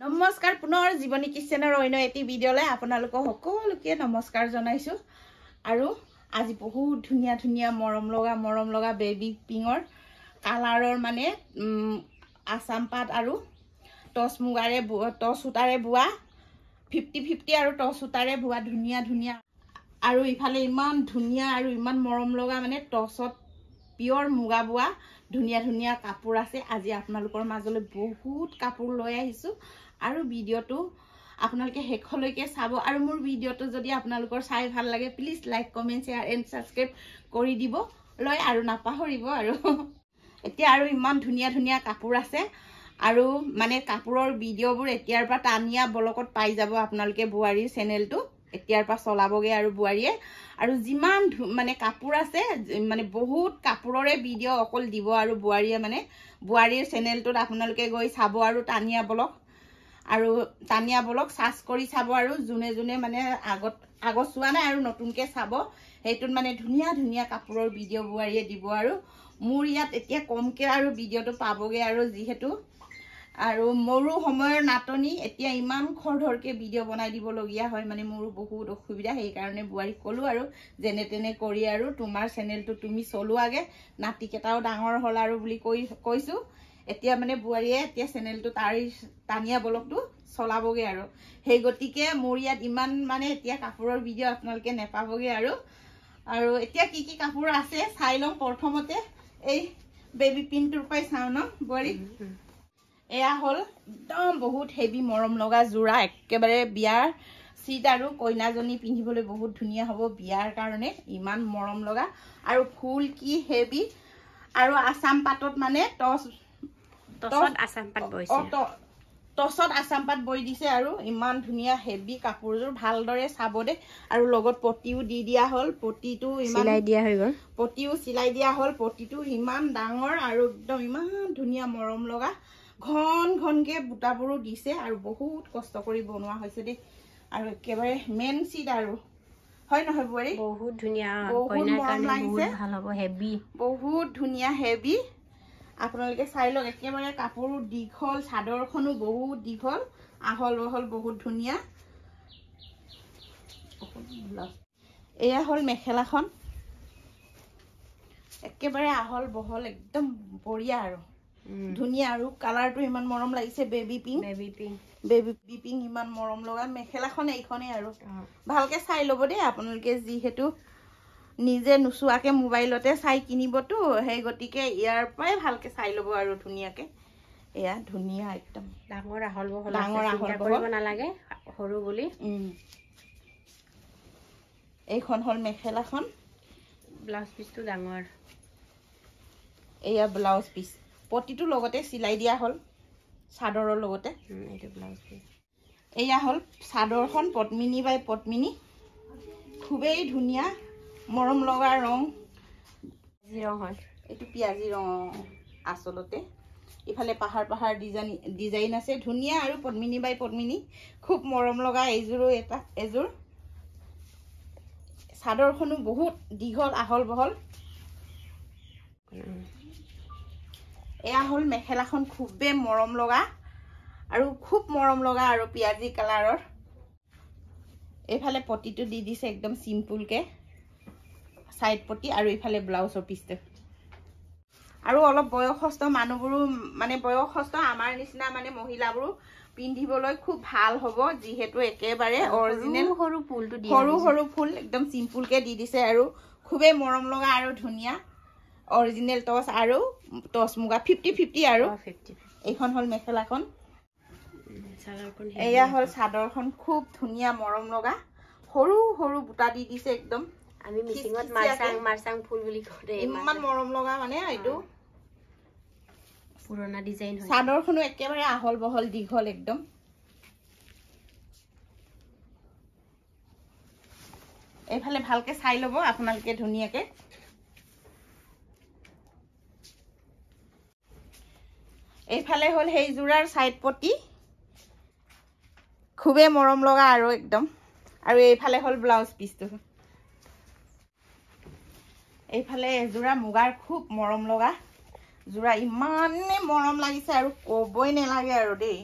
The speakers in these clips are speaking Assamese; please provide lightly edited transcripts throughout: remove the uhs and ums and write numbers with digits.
নমস্কাৰ পুনৰ জীৱনী কিচেনৰ অন্য এটি ভিডিঅ'লৈ আপোনালোকক সকলোকে নমস্কাৰ জনাইছো আৰু আজি বহুত ধুনীয়া ধুনীয়া মৰম লগা বেবি পিঙৰ কালাৰৰ মানে আসাম পাত আৰু টচ মুগাৰে টচ সূতাৰে বোৱা 50-50 আৰু টচ সূতাৰে বোৱা ধুনীয়া ধুনীয়া আৰু ইফালে ইমান ধুনীয়া আৰু ইমান মৰম লগা মানে টচত পিয়ৰ মুগা বোৱা ধুনীয়া ধুনীয়া কাপোৰ আছে। আজি আপোনালোকৰ মাজলৈ বহুত কাপোৰ লৈ আহিছো আৰু ভিডিঅ'টো আপোনালোকে শেষলৈকে চাব আৰু মোৰ ভিডিঅ'টো যদি আপোনালোকৰ চাই ভাল লাগে please like comment share and subscribe কৰি দিব লৈ আৰু নাপাহৰিব আৰু এতিয়া আৰু ইমান ধুনীয়া ধুনীয়া কাপোৰ আছে আৰু মানে কাপোৰৰ ভিডিঅ'বোৰ এতিয়াৰ পৰা টানিয়া ব্লগত পাই যাব আপোনালোকে বুৱাৰীৰ চেনেলটো এতিয়াৰ পৰা চলাবগে আৰু বুৱাৰীয়ে আৰু যিমান মানে কাপোৰ আছে মানে বহুত কাপোৰৰে ভিডিঅ' অকল দিব আৰু বুৱাৰীয়ে মানে বুৱাৰীৰ চেনেলটোত আপোনালোকে গৈ চাব আৰু টানিয়া ব্লগ সাৰ্চ কৰি চাব আৰু যোনে যোনে মানে আগত চোৱা নাই আৰু নতুনকে চাব হেইটোত মানে ধুনীয়া ধুনীয়া কাপোৰৰ ভিডিঅ' বুৱাৰীয়ে দিব আৰু মোৰ ইয়াত এতিয়া কমকে আৰু ভিডিঅ'টো পাবগে আৰু যিহেতু আৰু মোৰো সময়ৰ নাটনি এতিয়া ইমান খৰধৰকে ভিডিঅ' বনাই দিব লগিয়া হয় মানে মোৰো বহুত অসুবিধা সেই কাৰণে বুৱাৰীক কলো আৰু যেনে তেনে কৰি আৰু তোমাৰ চেনেলটো তুমি চলোৱাগে নাতিকেটাও ডাঙৰ হল আৰু বুলি কৈছো এতিয়া মানে বুৱাৰীয়ে এতিয়া চেনেলটো টানিয়া ব্লগটো চলাবগে আৰু সেই গতিকে মোৰ ইয়াত ইমান মানে এতিয়া কাপোৰৰ ভিডিঅ' আপোনালোকে নেপাবগে আৰু এতিয়া কি কি কাপোৰ আছে চাই লওঁ প্ৰথমতে এই বেবি পিনটোৰ পৰাই চাওঁ ন বুৱাৰী এয়া হল একদম বহুত হেভি মৰম লগা জোৰা একেবাৰে বিয়াৰ সিট আৰু কইনাজনী পিন্ধিবলৈ বহুত ধুনীয়া হ'ব বিয়াৰ কাৰণে ইমান মৰম লগা আৰু ফুল কি হেভি আৰু আসাম পাতত মানে টচত আসাম পাত বৈছে টচত আসাম পাত বৈ দিছে আৰু ইমান ধুনীয়া হেভি কাপোৰযোৰ ভালদৰে চাব দে আৰু লগত পটিও দি দিয়া হল পটিটো ইমান চিলাই দিয়া হৈ গল পটিও চিলাই দিয়া হল পটিটো ইমান ডাঙৰ আৰু একদম ইমান ধুনীয়া মৰম লগা ঘনকে বুটাবোৰো দিছে আৰু বহুত কষ্ট কৰি বনোৱা হৈছে দে আৰু একেবাৰে মেন সিট আৰু হয় নহয় বুৱাৰী বহুত ধুনীয়া কইনাৰ কাৰণে বহুত ভাল হ'ব হেভি বহুত ধুনীয়া হেভি আপোনালোকে চাই লওক একেবাৰে কাপোৰ দীঘল চাদৰখনো বহুত দীঘল আহল বহল বহুত ধুনীয়া এয়া হল মেখেলাখন একেবাৰে আহল বহল একদম বঢ়িয়া আৰু ধুনীয়া আৰু কালাৰটো ইমান মৰম লাগিছে বেবি পিং ইমান মৰম লগা মেখেলাখন এইখনে আৰু ভালকে চাই ল'ব দেই আপোনালোকে যিহেতু নিজে নুচুৱাকে মোবাইলতে চাই কিনিবতো সেই গতিকে ইয়াৰ পৰাই ভালকে চাই ল'ব আৰু ধুনীয়াকে এয়া ধুনীয়া একদম ডাঙৰ আহল বহল নালাগে সৰু বুলি এইখন হল মেখেলাখন ব্লাউজ পিসটো ডাঙৰ এয়া ব্লাউজ পিস পটিটো লগতে চিলাই দিয়া হল চাদৰৰ লগতে এইটো ব্লাউজ পিস এয়া হল চাদৰখন পদ্মিনী বাই পদ্মিনী খুবেই ধুনীয়া মৰম লগা ৰং হয় এইটো পিয়াজি ৰং আসলতে ইফালে পাহাৰ ডিজাইন আছে ধুনীয়া আৰু পদ্মিনী বাই পদ্মিনী খুব মৰম লগা এযোৰ চাদৰখনো বহুত দীঘল আহল বহল এয়া হল মেখেলাখন খুবেই মৰম লগা আৰু খুব মৰম লগা আৰু পিয়াজি কালাৰৰ এইফালে পটিটো দি দিছে একদম সিম্পলকে সাইড পটি আৰু ইফালে ব্লাউজৰ পিছটো আৰু অলপ বয়সস্থ মানুহবোৰো মানে বয়সস্থ আমাৰ নিচিনা মানে মহিলাবোৰো পিন্ধিবলৈ খুব ভাল হ'ব যিহেতু একেবাৰে অৰিজিনেল সৰু ফুলটো দি সৰু ফুল একদম সিম্পলকে দি দিছে আৰু খুবেই মৰম লগা আৰু ধুনীয়া অৰিজিনেল টচ আৰু টচ মুগা 50-50 আৰু এইখন হল মেখেলাখন এয়া হল চাদৰখন খুব ধুনীয়া মৰম লগা সৰু বুটা দি দিছে একদম আমি মিছিঙত মাৰচাং ফুল বুলি কয় ইমান মৰম লগা মানে এইটো পুৰণা ডিজাইন হয় চাদৰখনো একেবাৰে আহল বহল দীঘল একদম এইফালে ভালকে চাই ল'ব আপোনালোকে ধুনীয়াকে এইফালে হল সেই জোৰাৰ সাইড পটি খুবেই মৰম লগা আৰু একদম আৰু এইফালে হল ব্লাউজ পিসটো এইফালে এজোৰা মুগাৰ খুব মৰম লগা জোৰা ইমানে মৰম লাগিছে আৰু কবই নালাগে আৰু দেই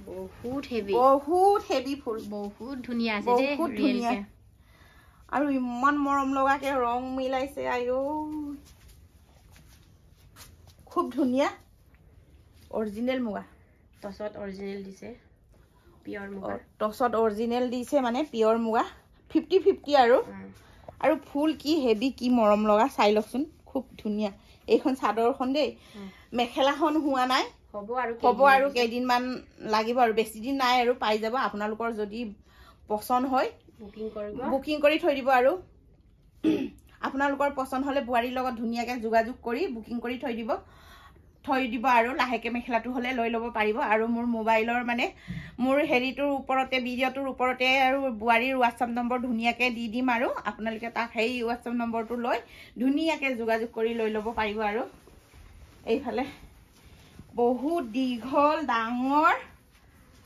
বহুত হেভি ফুল বহুত ধুনিয়া আছে দে ৰিয়েলকে আৰু ইমান মৰম লগাকে ৰং মিলাইছে আইও খুব ধুনিয়া অৰিজিনেল মুগা টছত অৰিজিনেল দিছে পিওৰ মুগা টছত অৰিজিনেল দিছে মানে পিওৰ মুগা 50-50 আৰু ফুল কি হেভি কি মৰম লগা চাই লকচোন খুব ধুনিয়া এইখন চাদৰখন দেই মেখেলাখন হোৱা নাই হ'ব আৰু কেইদিনমান লাগিব আৰু বেছি দিন নাই আৰু পাই যাব আপোনালোকৰ যদি পছন্দ হয় বুকিং কৰি থৈ দিব আৰু আপোনালোকৰ পছন্দ হলে বুৱাৰীৰ লগত ধুনিয়াকে যোগাযোগ কৰি বুকিং কৰি থৈ দিব আৰু লাহেকে মেখেলাটো হলে লৈ ল'ব পাৰিব আৰু মোৰ মোবাইলৰ মানে মোৰ হেৰিটোৰ ওপৰতে ভিডিঅ'টোৰ ওপৰতে আৰু বুৱাৰীৰ WhatsApp নম্বৰ ধুনিয়াকে দি দিম আৰু আপোনালোকে তাক সেই WhatsApp নম্বৰটো লৈ ধুনিয়াকে যোগাযোগ কৰি লৈ ল'ব পাৰিব আৰু এইফালে বহুত দীঘল ডাঙৰ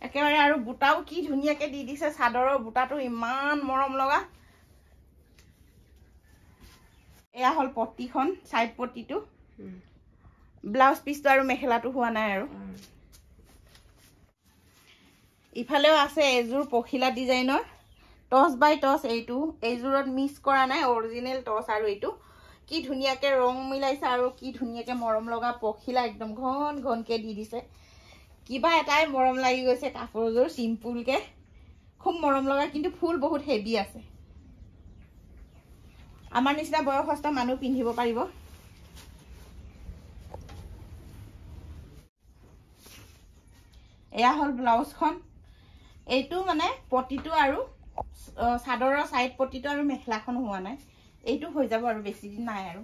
একেবাৰে আৰু বুটাও কি ধুনিয়াকে দি দিছে চাদৰৰ বুটাটো ইমান মৰম লগা এয়া হল পট্টিখন সাইড পট্টিটো ব্লাউজ পিসটো আৰু মেখেলাটো হোৱা নাই আৰু ইফালেও আছে এজোৰ পখিলা ডিজাইনৰ টচ বাই টচ এইজোৰত মিক্স কৰা নাই অৰিজিনেল টচ আৰু এইটো কি ধুনিয়াকে ৰং মিলাইছে আৰু কি ধুনিয়াকে মৰম লগা পখিলা একদম ঘন ঘনকে দি দিছে কিবা এটাই মৰম লাগি গৈছে কাপোৰযোৰ সিম্পলকে খুব মৰম লগা কিন্তু ফুল বহুত হেভি আছে আমাৰ নিচিনা বয়সস্থ মানুহ পিন্ধিব পাৰিব এয়া হল ব্লাউজখন এইটো মানে পটিটো আৰু চাদৰৰ সাইড পটিটো আৰু মেখেলাখন হোৱা নাই এইটো হৈ যাব আৰু বেছি দিন নাই আৰু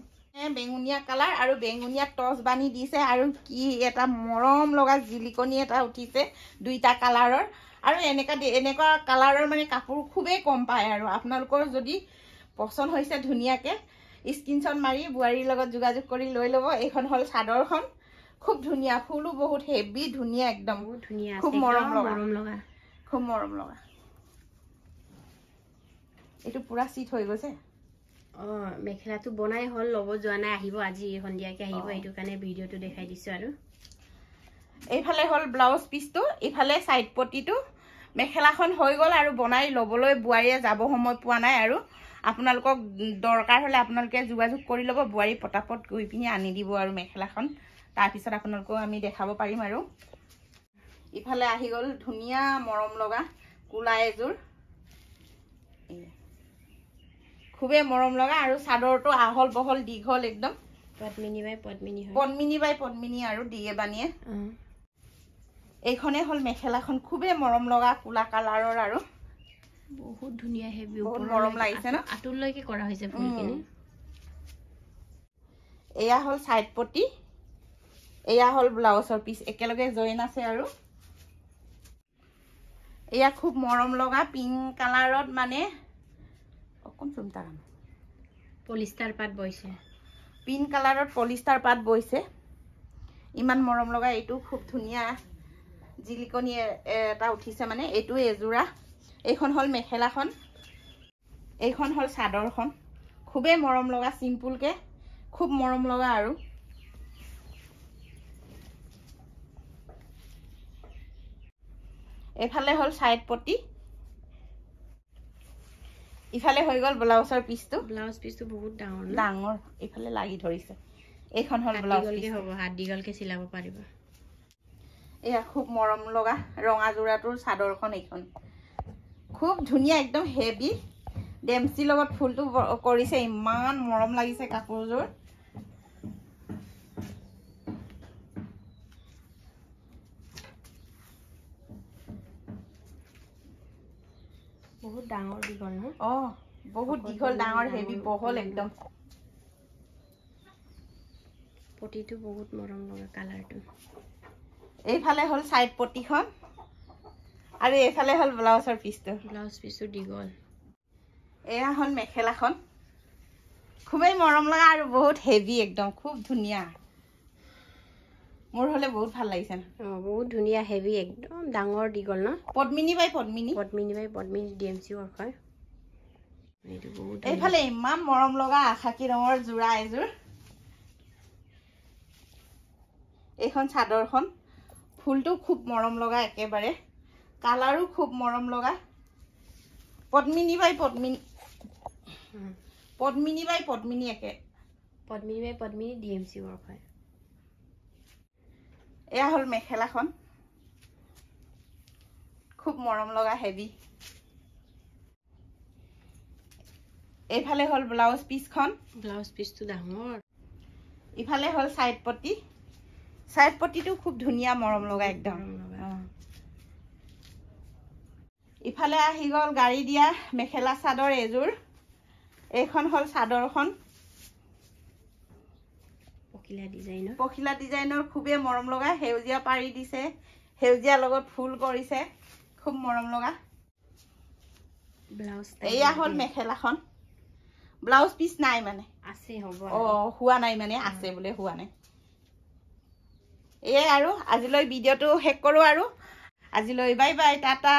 বেঙুনিয়া কালাৰ আৰু বেঙুনিয়া টচ বানি দিছে আৰু কি এটা মৰম লগা জিলিকনি এটা উঠিছে দুইটা কালাৰৰ আৰু এনেকা কালাৰৰ মানে কাপোৰ খুবেই কম পায় আৰু আপোনালোকৰ যদি পছন্দ হৈছে ধুনিয়াকে স্ক্ৰিনশ্বট মাৰি বুৱাৰীৰ লগত যোগাযোগ কৰি লৈ ল'ব এইখন হল চাদৰখন খুব ধুনিয়া ফুলো বহুত হেভি ধুনিয়া একদম ধুনিয়া খুব মৰম লগা খুব মৰম লগা এইটো পুৰা সিট হৈ গৈছে মেখেলাটো বনাই হল লব যোৱা নাই আহিব আজি সন্ধিয়াকে আহিব এইটো কাৰণে ভিডিওটো দেখাই দিছো আৰু এইফালে হল ব্লাউজ পিসটো ইফালে সাইড পটিটো মেখেলাখন হৈ গল আৰু বনাই লবলৈ বুৱাৰীয়ে যাব সময় পোৱা নাই আৰু আপোনালোকক দৰকাৰ হলে আপোনালোকে যোগাযোগ কৰি ল'ব বুৱাৰী পটাপট গৈ পিনি আনি দিব আৰু মেখেলাখন তাৰ পিছত আপোনালোকক আমি দেখাব পাৰিম আৰু ইফালে আহি গল ধুনিয়া মৰম লগা কুলা এজোৰ খুবে মৰম লগা আৰু চাদৰটো আহল বহল দীঘল একদম পদ্মিনী বাই পদ্মিনী আৰু দিয়ে বানিয়ে এইখনে হল মেখেলাখন খুবে মৰম লগা কুলা কালাৰৰ আৰু বহুত ধুনিয়া হেভি বহুত মৰম লাগিছে ন আতুলৈকে কৰা হৈছে ফুলখিনি এয়া হল সাইড পটি এয়া হল ব্লাউজৰ পিস একেলগে জয়েন আছে আৰু এয়া খুব মৰম লগা পিংক কালাৰত মানে অকন চুমতাৰাম পলিষ্টাৰ পাট বইছে পিংক কালাৰত পলিষ্টাৰ পাট বইছে ইমান মৰম লগা এইটো খুব ধুনিয়া জিলিকনি এটা উঠিছে মানে এইটো এজোৰা এইখন হল মেখেলাখন এইখন হল চাদৰখন খুবে মৰম লগা সিম্পলকে খুব মৰম লগা আৰু এফালে হল সাইড পটি ইফালে হৈ গল ব্লাউজৰ পিসটো বহুত ডাঙৰ ইফালে লাগি ধৰিছে এইখন হল ব্লাউজ পিস হ'ব হাত দীঘলকে চিলাব পাৰিব এয়া খুব মৰম লগা ৰঙা জোৰাটোৰ চাদৰখন এইখন খুব ধুনিয়া একদম হেভি ডেমচি লগত ফুলটো কৰিছে ইমান মৰম লাগিছে কাপোৰযোৰ বহুত ডাঙৰ দীঘল ন বহুত দীঘল ডাঙৰ হেভি বহল একদম পটিটো বহুত মৰম লগা কালাৰটো এইফালে হল সাইড পটিখন আৰু এইফালে হল ব্লাউজৰ পিসটো দীঘল এয়া হল মেখেলাখন খুবেই মৰম লগা আৰু বহুত হেভি একদম খুব ধুনিয়া মোৰ হলে বহুত ভাল লাগিছে বহুত ধুনিয়া হেভি একদম ডাঙৰ দীঘল ন পদ্মিনী বাই পদ্মিনী ডিএমচি ৱৰ্ক হয় এইটো বহুত এইফালে ইমান মৰম লগা আখাকি ৰঙৰ জোৰা এজোৰ এইখন চাদৰখন ফুলটো খুব মৰম লগা একেবাৰে কালাৰো খুব মৰম লগা পদ্মিনী বাই পদ্মিনী একে পদ্মিনী বাই পদ্মিনী ডিএমচি ৱৰ্ক হয় এয়া হল মেখেলাখন খুব মৰম লগা হেভি এইফালে হল ব্লাউজ পিচটো ডাঙৰ ইফালে হল সাইড পট্টিটো খুব ধুনীয়া মৰম লগা একদম ইফালে আহি গল গাড়ী দিয়া মেখেলা চাদৰ এজোৰ এইখন হল চাদৰখন পখিলা ডিজাইনৰ খুবেই মৰম লগা সেউজীয়া পাৰি দিছে সেউজীয়া লগত ফুল কৰিছে খুব মৰম লগা ব্লাউজ এয়া হল মেখেলাখন ব্লাউজ পিচ নাই মানে আছে হ'ব হুৱা নাই মানে আছে বোলে হুৱা নাই এই আৰু আজিলৈ ভিডিঅ'টো শেষ কৰো আৰু আজিলৈ বাই বাই টাটা